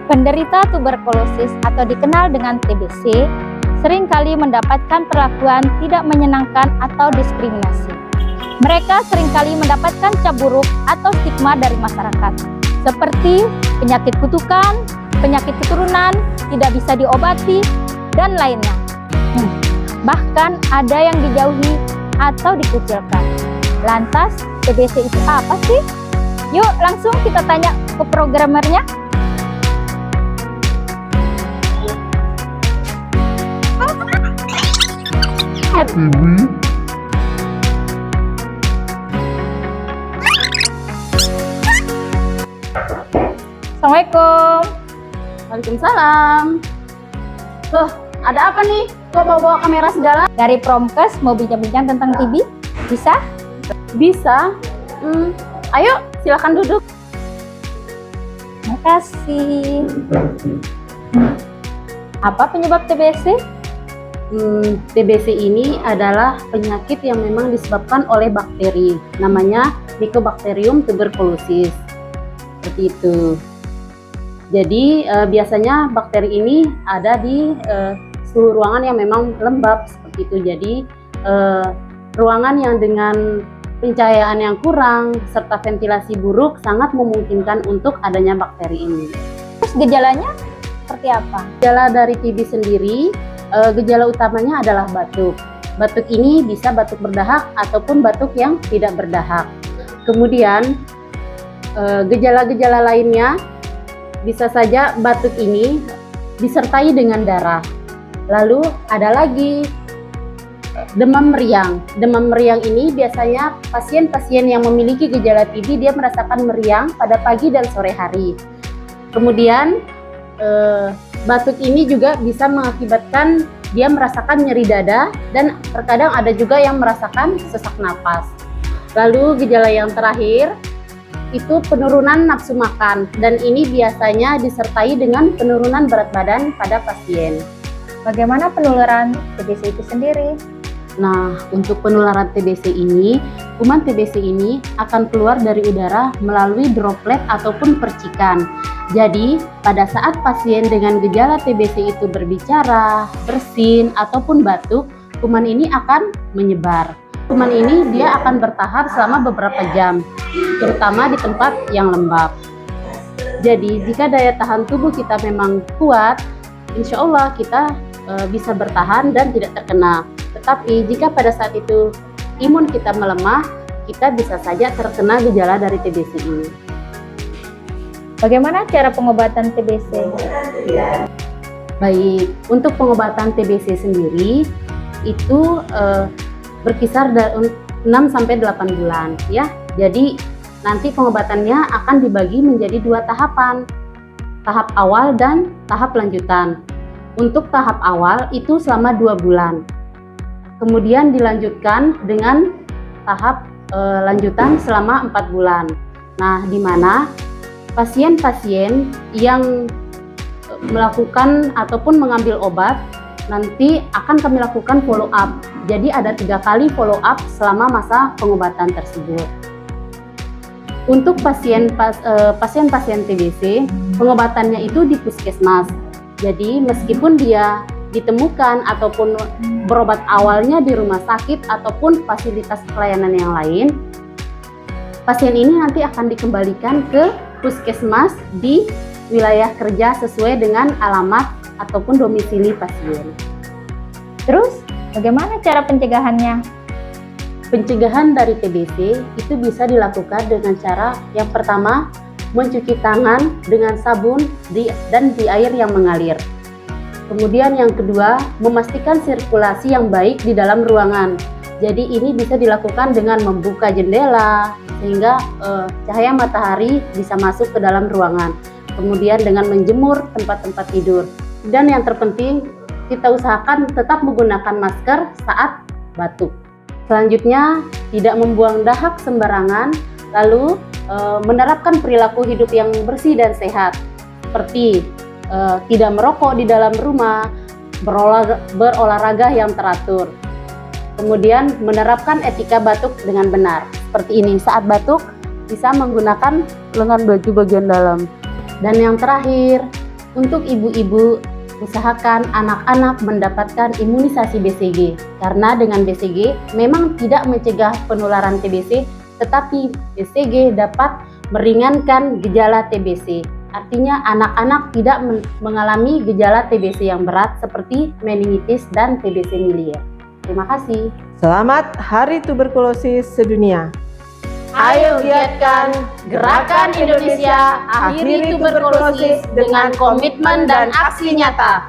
Penderita tuberkulosis atau dikenal dengan TBC seringkali mendapatkan perlakuan tidak menyenangkan atau diskriminasi. Mereka seringkali mendapatkan cap buruk atau stigma dari masyarakat, seperti penyakit kutukan, penyakit keturunan, tidak bisa diobati, dan lainnya. Bahkan ada yang dijauhi atau dikucilkan. Lantas, TBC itu apa sih? Yuk langsung kita tanya ke programmernya. Assalamualaikum. Waalaikumsalam. Loh, ada apa nih? Kok bawa kamera segala? Dari Promkes mau bincang-bincang tentang TB? Bisa? Bisa. Ayo, silakan duduk. Makasih. Apa penyebab TBC? TBC ini adalah penyakit yang memang disebabkan oleh bakteri. Namanya Mycobacterium tuberculosis. Seperti itu. Jadi biasanya bakteri ini ada di suhu ruangan yang memang lembab seperti itu. Jadi ruangan yang dengan pencahayaan yang kurang serta ventilasi buruk sangat memungkinkan untuk adanya bakteri ini. Terus gejalanya seperti apa? Gejala dari TB sendiri, gejala utamanya adalah batuk. Batuk ini bisa batuk berdahak ataupun batuk yang tidak berdahak. Kemudian gejala-gejala lainnya bisa saja batuk ini disertai dengan darah. Lalu ada lagi demam meriang. Demam meriang ini biasanya pasien-pasien yang memiliki gejala TB dia merasakan meriang pada pagi dan sore hari. Kemudian batuk ini juga bisa mengakibatkan dia merasakan nyeri dada dan terkadang ada juga yang merasakan sesak napas. Lalu gejala yang terakhir itu penurunan nafsu makan dan ini biasanya disertai dengan penurunan berat badan pada pasien. Bagaimana penularan TBC itu sendiri? Nah, untuk penularan TBC ini, kuman TBC ini akan keluar dari udara melalui droplet ataupun percikan. Jadi, pada saat pasien dengan gejala TBC itu berbicara, bersin, ataupun batuk, kuman ini akan menyebar. Kuman ini dia akan bertahap selama beberapa jam, terutama di tempat yang lembab. Jadi, jika daya tahan tubuh kita memang kuat, insya Allah kita bisa bertahan dan tidak terkena. Tetapi jika pada saat itu imun kita melemah, kita bisa saja terkena gejala dari TBC ini. Bagaimana cara pengobatan TBC? Baik, untuk pengobatan TBC sendiri itu berkisar dari 6-8 bulan ya. Jadi nanti pengobatannya akan dibagi menjadi 2 tahapan. Tahap awal dan tahap lanjutan. Untuk tahap awal itu selama 2 bulan. Kemudian dilanjutkan dengan tahap lanjutan selama 4 bulan. Nah, di mana pasien-pasien yang melakukan ataupun mengambil obat nanti akan kami lakukan follow up. Jadi ada 3 kali follow up selama masa pengobatan tersebut. Untuk pasien-pasien TBC, pengobatannya itu di puskesmas. Jadi meskipun dia ditemukan ataupun berobat awalnya di rumah sakit ataupun fasilitas pelayanan yang lain, pasien ini nanti akan dikembalikan ke puskesmas di wilayah kerja sesuai dengan alamat ataupun domisili pasien. Terus, bagaimana cara pencegahannya? Pencegahan dari TBC itu bisa dilakukan dengan cara yang pertama, mencuci tangan dengan sabun dan di air yang mengalir. Kemudian yang kedua, memastikan sirkulasi yang baik di dalam ruangan. Jadi ini bisa dilakukan dengan membuka jendela sehingga cahaya matahari bisa masuk ke dalam ruangan. Kemudian dengan menjemur tempat-tempat tidur. Dan yang terpenting, kita usahakan tetap menggunakan masker saat batuk. Selanjutnya, tidak membuang dahak sembarangan, lalu menerapkan perilaku hidup yang bersih dan sehat, seperti tidak merokok di dalam rumah, berolahraga yang teratur. Kemudian menerapkan etika batuk dengan benar, seperti ini. Saat batuk bisa menggunakan lengan baju bagian dalam. Dan yang terakhir, Untuk ibu-ibu, usahakan anak-anak mendapatkan imunisasi BCG karena dengan BCG memang tidak mencegah penularan TBC, tetapi BCG dapat meringankan gejala TBC. Artinya anak-anak tidak mengalami gejala TBC yang berat seperti meningitis dan TBC miliar. Terima kasih. Selamat Hari Tuberkulosis Sedunia. Ayo giatkan Gerakan Indonesia Akhiri Tuberkulosis dengan komitmen dan aksi nyata.